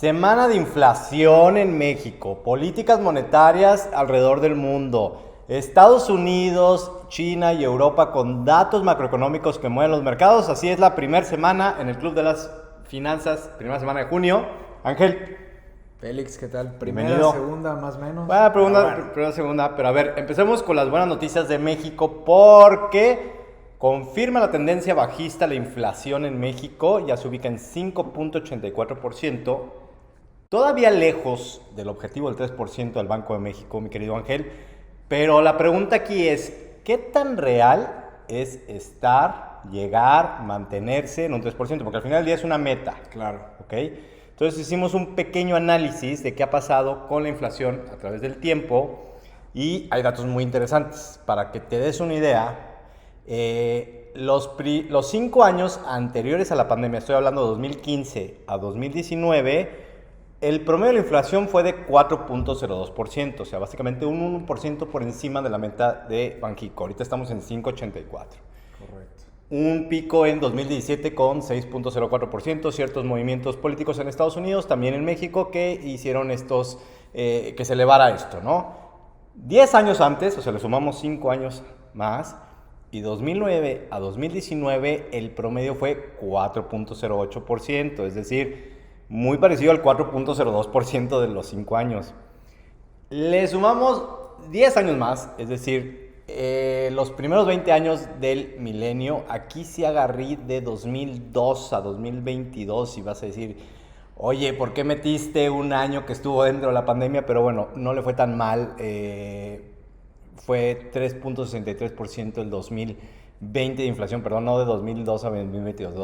Semana de inflación en México, políticas monetarias alrededor del mundo, Estados Unidos, China y Europa con datos macroeconómicos que mueven los mercados. Así es la primera semana en el Club de las Finanzas, primera semana de junio. Ángel. Félix, ¿qué tal? Bienvenido. Segunda, más o menos. Bueno, primera, segunda, pero a ver, empecemos con las buenas noticias de México porque confirma la tendencia bajista la inflación en México, ya se ubica en 5.84%, todavía lejos del objetivo del 3% del Banco de México, mi querido Ángel, pero la pregunta aquí es, ¿qué tan real es llegar, mantenerse en un 3%? Porque al final del día es una meta. Claro. ¿Ok? Entonces hicimos un pequeño análisis de qué ha pasado con la inflación a través del tiempo y hay datos muy interesantes. Para que te des una idea, los 5 años anteriores a la pandemia, estoy hablando de 2015 a 2019, el promedio de la inflación fue de 4.02%, o sea, básicamente un 1% por encima de la meta de Banxico. Ahorita estamos en 5.84%. Correcto. Un pico en 2017 con 6.04%, ciertos movimientos políticos en Estados Unidos, también en México, que hicieron que se elevara esto, ¿no? 10 años antes, o sea, le sumamos 5 años más, y 2009 a 2019 el promedio fue 4.08%, es decir, muy parecido al 4.02% de los 5 años. Le sumamos 10 años más, es decir, los primeros 20 años del milenio. Aquí sí agarré de 2002 a 2022 y vas a decir, oye, ¿por qué metiste un año que estuvo dentro de la pandemia? Pero bueno, no le fue tan mal, fue 3.63% el 2020 de inflación, perdón, no de 2002 a 2022, de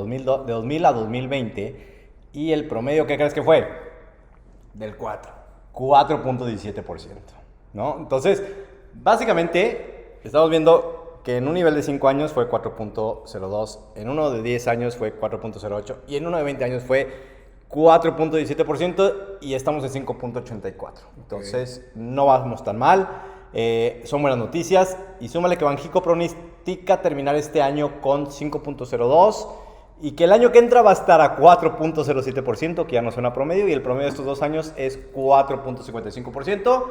2000 a 2020, y el promedio, ¿qué crees que fue? Del 4.17%, ¿no? Entonces, básicamente estamos viendo que en un nivel de 5 años fue 4.02, en uno de 10 años fue 4.08 y en uno de 20 años fue 4.17% y estamos en 5.84. Entonces, no vamos tan mal, son buenas noticias y súmale que Banxico pronostica terminar este año con 5.02 y que el año que entra va a estar a 4.07%, que ya no suena promedio, y el promedio de estos 2 años es 4.55%.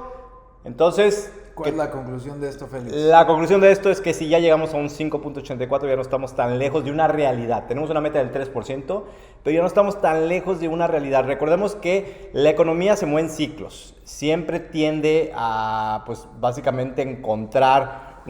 Entonces, ¿cuál es la conclusión de esto, Félix? La conclusión de esto es que si ya llegamos a un 5.84, ya no estamos tan lejos de una realidad. Tenemos una meta del 3%, pero ya no estamos tan lejos de una realidad. Recordemos que la economía se mueve en ciclos. Siempre tiende a, pues, básicamente encontrar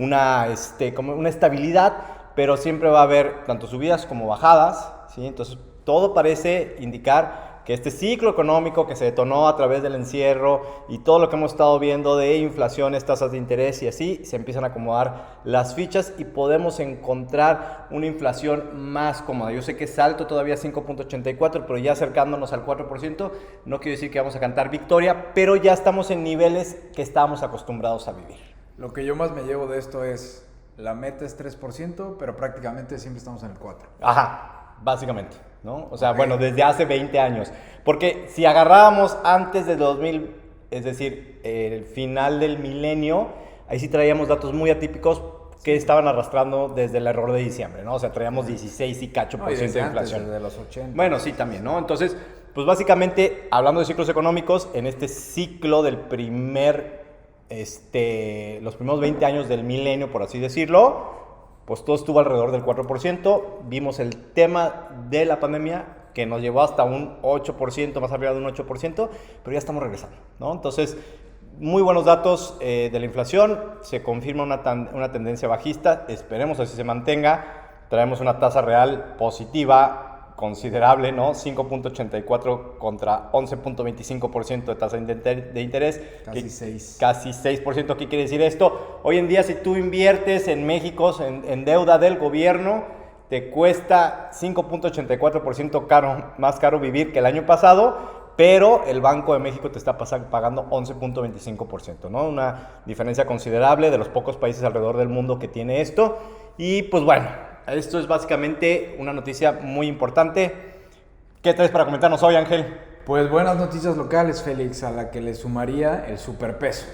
como una estabilidad, pero siempre va a haber tanto subidas como bajadas, ¿sí? Entonces, todo parece indicar que este ciclo económico que se detonó a través del encierro y todo lo que hemos estado viendo de inflaciones, tasas de interés y así, se empiezan a acomodar las fichas y podemos encontrar una inflación más cómoda. Yo sé que es alto todavía 5.84, pero ya acercándonos al 4%, no quiero decir que vamos a cantar victoria, pero ya estamos en niveles que estábamos acostumbrados a vivir. Lo que yo más me llevo de esto es, la meta es 3%, pero prácticamente siempre estamos en el 4%. Ajá, básicamente, ¿no? O sea, bueno, desde hace 20 años. Porque si agarrábamos antes de 2000, es decir, el final del milenio, ahí sí traíamos datos muy atípicos que estaban arrastrando desde el error de diciembre, ¿no? O sea, traíamos 16 y cacho por ciento de inflación. Desde los 80. Bueno, sí, también, ¿no? Entonces, pues básicamente, hablando de ciclos económicos, en este ciclo del los primeros 20 años del milenio, por así decirlo, pues todo estuvo alrededor del 4%. Vimos el tema de la pandemia que nos llevó hasta un 8%, más arriba de un 8%, pero ya estamos regresando, ¿no? Entonces, muy buenos datos de la inflación, se confirma una tendencia bajista, esperemos así se mantenga, traemos una tasa real positiva considerable, ¿no? 5.84 contra 11.25% de tasa de interés. Casi 6. Casi 6%. ¿Qué quiere decir esto? Hoy en día, si tú inviertes en México, en deuda del gobierno, te cuesta 5.84% más caro vivir que el año pasado, pero el Banco de México te está pagando 11.25%, ¿no? Una diferencia considerable de los pocos países alrededor del mundo que tiene esto. Y pues bueno, esto es básicamente una noticia muy importante. ¿Qué traes para comentarnos hoy, Ángel? Pues buenas noticias locales, Félix, a la que le sumaría el superpeso.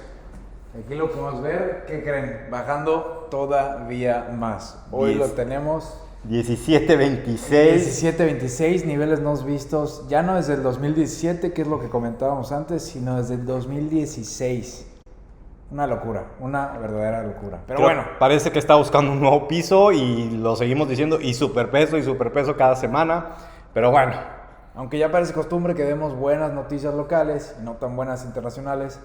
Aquí lo podemos ver, ¿qué creen? Bajando todavía más. Hoy lo tenemos 17.26. 17.26, niveles no vistos, ya no desde el 2017, que es lo que comentábamos antes, sino desde el 2016. Una locura, una verdadera locura. Pero Creo, bueno. parece que está buscando un nuevo piso y lo seguimos diciendo, y superpeso cada semana. Pero bueno. Aunque ya parece costumbre que demos buenas noticias locales y no tan buenas internacionales,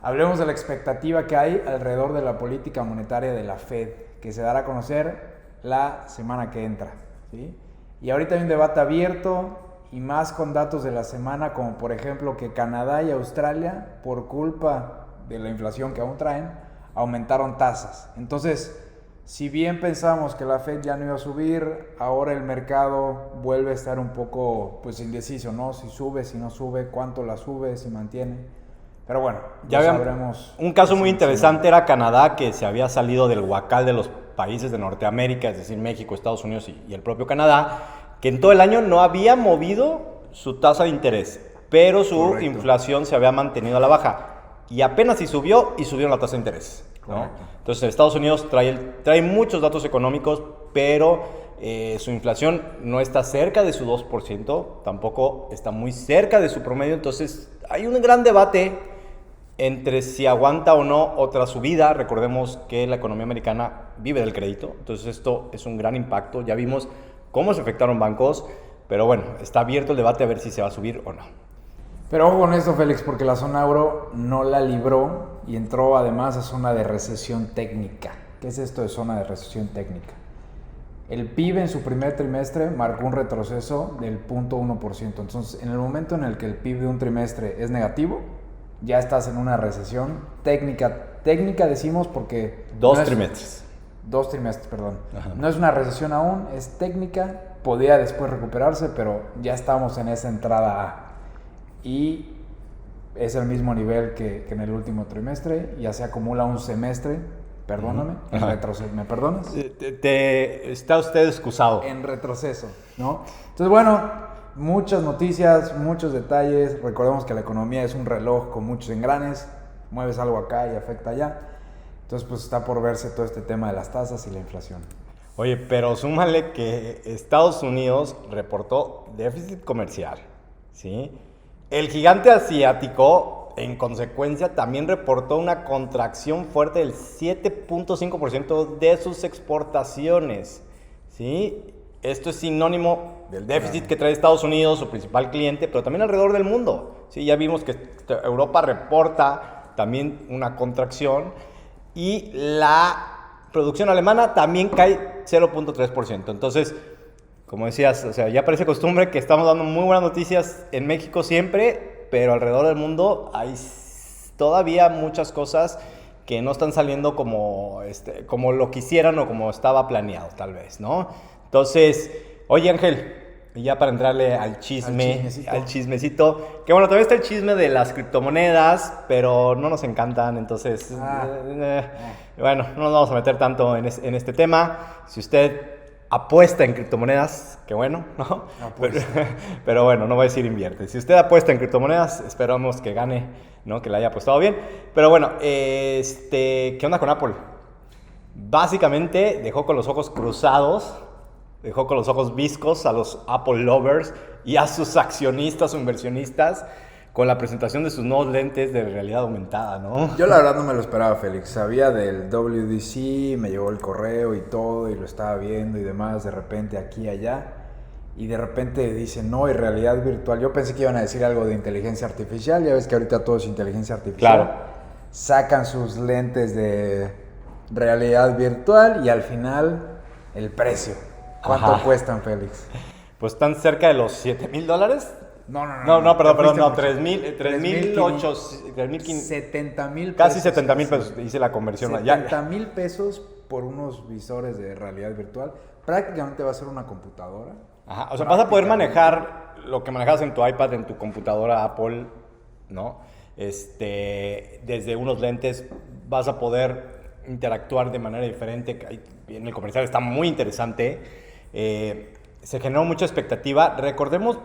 hablemos de la expectativa que hay alrededor de la política monetaria de la Fed, que se dará a conocer la semana que entra, ¿sí? Y ahorita hay un debate abierto y más con datos de la semana, como por ejemplo que Canadá y Australia, por culpa de la inflación que aún traen, aumentaron tasas. Entonces, si bien pensamos que la Fed ya no iba a subir, ahora el mercado vuelve a estar un poco pues indeciso, ¿no? Si sube, si no sube, cuánto la sube, si mantiene. Pero bueno, ya sabremos. Un caso muy interesante era Canadá, que se había salido del huacal de los países de Norteamérica, es decir, México, Estados Unidos y el propio Canadá, que en todo el año no había movido su tasa de interés, pero su inflación se había mantenido a la baja. Y apenas si subió, y subieron la tasa de interés, ¿no? Entonces, Estados Unidos trae muchos datos económicos, pero su inflación no está cerca de su 2%, tampoco está muy cerca de su promedio. Entonces, hay un gran debate entre si aguanta o no otra subida. Recordemos que la economía americana vive del crédito, entonces esto es un gran impacto. Ya vimos cómo se afectaron bancos, pero bueno, está abierto el debate a ver si se va a subir o no. Pero ojo con esto, Félix, porque la zona euro no la libró y entró además a zona de recesión técnica. ¿Qué es esto de zona de recesión técnica? El PIB en su primer trimestre marcó un retroceso del 0.1%. Entonces, en el momento en el que el PIB de un trimestre es negativo, ya estás en una recesión técnica. Técnica decimos porque... Dos trimestres, perdón. Ajá. No es una recesión aún, es técnica. Podría después recuperarse, pero ya estamos en esa entrada A. Y es el mismo nivel que en el último trimestre. Ya se acumula un semestre. Perdóname, en retroceso. ¿Me perdonas? Está usted excusado. En retroceso, ¿no? Entonces, bueno, muchas noticias, muchos detalles. Recordemos que la economía es un reloj con muchos engranes. Mueves algo acá y afecta allá. Entonces, pues está por verse todo este tema de las tasas y la inflación. Oye, pero súmale que Estados Unidos reportó déficit comercial, ¿sí? El gigante asiático, en consecuencia, también reportó una contracción fuerte del 7.5% de sus exportaciones, ¿sí? Esto es sinónimo del déficit que trae Estados Unidos, su principal cliente, pero también alrededor del mundo, ¿sí? Ya vimos que Europa reporta también una contracción y la producción alemana también cae 0.3%. Entonces, como decías, o sea, ya parece costumbre que estamos dando muy buenas noticias en México siempre, pero alrededor del mundo hay todavía muchas cosas que no están saliendo como lo quisieran o como estaba planeado, tal vez, ¿no? Entonces, oye, Ángel, y ya para entrarle al chismecito, que bueno, todavía está el chisme de las criptomonedas, pero no nos encantan, entonces, bueno, no nos vamos a meter tanto en este tema. Si usted apuesta en criptomonedas, qué bueno, ¿no? Pero bueno, no voy a decir invierte. Si usted apuesta en criptomonedas, esperamos que gane, ¿no? Que la haya apostado bien. Pero bueno, ¿qué onda con Apple? Básicamente dejó con los ojos cruzados, dejó con los ojos viscos a los Apple lovers y a sus accionistas o inversionistas con la presentación de sus nuevos lentes de realidad aumentada, ¿no? Yo la verdad no me lo esperaba, Félix. Sabía del WWDC, me llegó el correo y todo, y lo estaba viendo y demás, de repente aquí y allá. Y de repente dicen, no, y realidad virtual. Yo pensé que iban a decir algo de inteligencia artificial. Ya ves que ahorita todo es inteligencia artificial. Claro. Sacan sus lentes de realidad virtual y al final el precio. ¿Cuánto cuestan, Félix? Pues están cerca de los $7,000. No, perdón, 3,800, 70,000 pesos. Casi 70,000 pesos, hice la conversión. 70,000 pesos por unos visores de realidad virtual. Prácticamente va a ser una computadora. Ajá, o sea, vas a poder manejar lo que manejas en tu iPad, en tu computadora Apple, ¿no? Desde unos lentes vas a poder interactuar de manera diferente. En el comercial está muy interesante. Se generó mucha expectativa. Recordemos,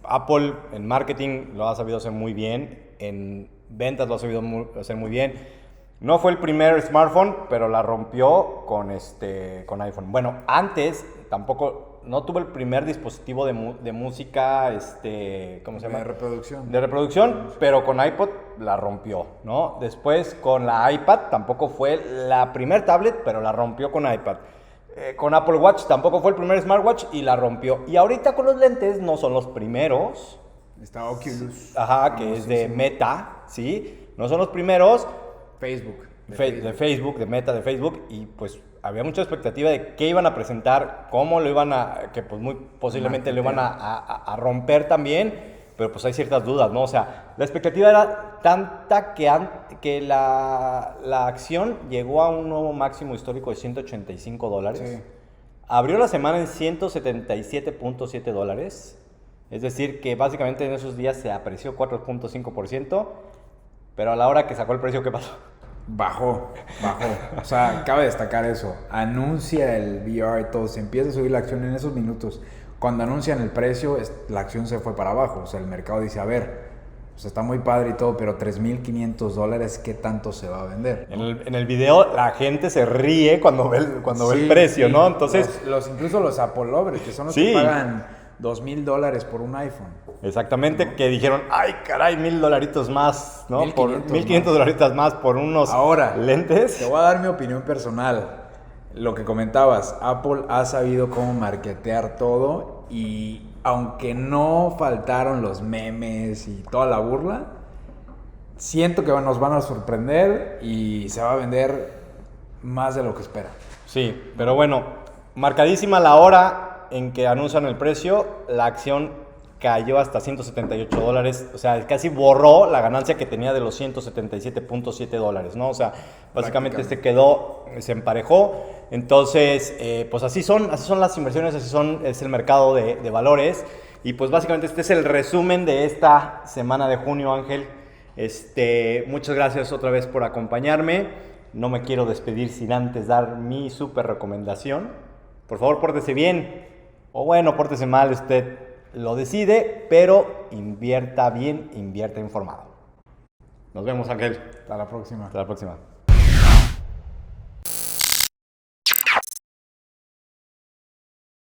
Apple en marketing lo ha sabido hacer muy bien, en ventas lo ha sabido hacer muy bien. No fue el primer smartphone, pero la rompió con iPhone. Bueno, antes tampoco, no tuvo el primer dispositivo de música, ¿cómo se llama? De reproducción. De reproducción, pero con iPod la rompió, ¿no? Después con la iPad, tampoco fue la primer tablet, pero la rompió con iPad. Con Apple Watch tampoco fue el primer smartwatch y la rompió. Y ahorita con los lentes no son los primeros. Está Oculus. Ajá, que es de Meta, ¿sí? No son los primeros. Facebook. De Facebook, de Meta, de Facebook. Y pues había mucha expectativa de qué iban a presentar, cómo lo iban que pues muy posiblemente lo iban a romper también. Pero pues hay ciertas dudas, ¿no? O sea, la expectativa era tanta que la acción llegó a un nuevo máximo histórico de $185. Sí. Abrió la semana en $177.7. Es decir, que básicamente en esos días se apreció 4.5%. Pero a la hora que sacó el precio, ¿qué pasó? Bajó. O sea, cabe destacar eso. Anuncia el VR y todo. Se empieza a subir la acción en esos minutos. Cuando anuncian el precio, la acción se fue para abajo. O sea, el mercado dice, a ver, pues está muy padre y todo, pero $3,500, ¿qué tanto se va a vender? En el video la gente se ríe cuando ve el precio, sí. ¿no? Entonces, incluso los Apple lovers, que son los sí, que pagan $2,000 por un iPhone. Exactamente, ¿no? Que dijeron, ay, caray, $1,000 más, ¿no? 1,500 $1,500 más por unos lentes. Te voy a dar mi opinión personal. Lo que comentabas, Apple ha sabido cómo marketear todo y aunque no faltaron los memes y toda la burla, siento que nos van a sorprender y se va a vender más de lo que espera. Sí, pero bueno, marcadísima la hora en que anuncian el precio, la acción cayó hasta $178, o sea, casi borró la ganancia que tenía de los $177.7, ¿no? O sea, básicamente se emparejó. Entonces, pues así son las inversiones, es el mercado de valores. Y pues básicamente este es el resumen de esta semana de junio, Ángel. Muchas gracias otra vez por acompañarme. No me quiero despedir sin antes dar mi súper recomendación. Por favor, pórtese bien. O bueno, pórtese mal, usted lo decide, pero invierta bien, invierta informado. Nos vemos, Ángel. Hasta la próxima. Hasta la próxima.